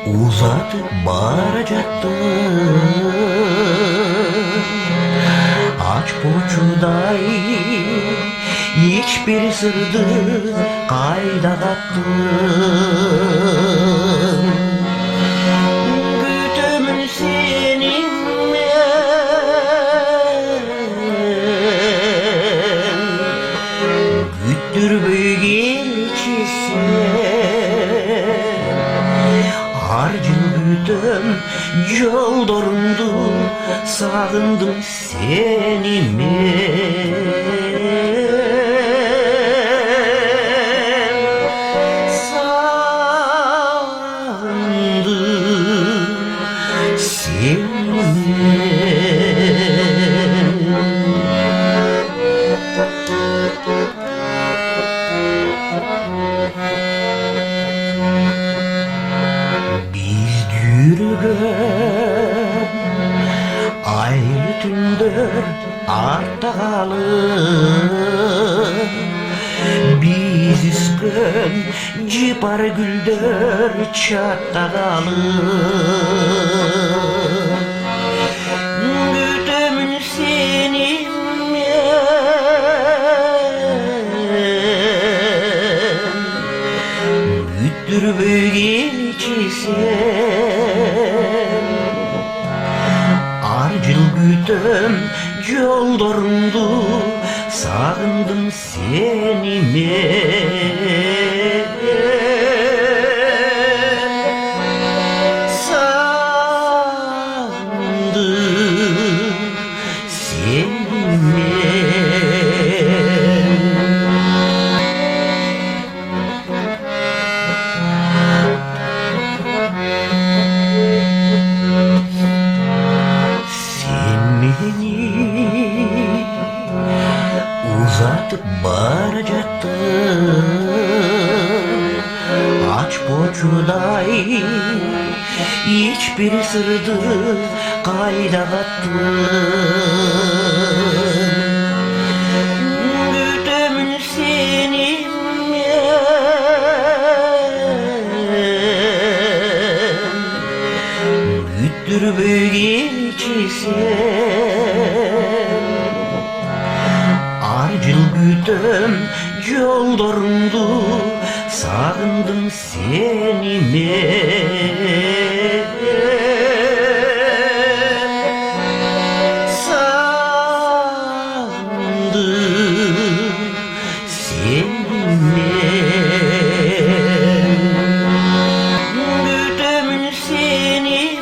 Uzatıp bağıracaktım, aç poçuday hiçbir sırdı kayda kattım. Gütümün seninle güttür büyügeçisi harcın gütüm yol dorundu, sağındım seni sağındım seni. Biz yürügen ayrı tündür artta kalır, biz üskün cipar güldür çatta kalır. Gütümün senin güttür büyügeçisen arcıl gütüm yol dorundu, sağındım seni sağındım seni. Beni uzatıp bağıracaktın, aç poçuday hiçbir sırdı kayda kattın. Gütümün senin güttür büyügeçisen arcıl gütüm yol dorundu, sağındım seni sağındım seni. Gütümün senin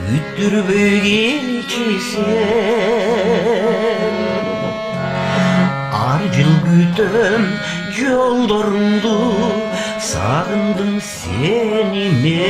güttür büyügeçisen arcıl gütüm yol dorundu, sağındım seni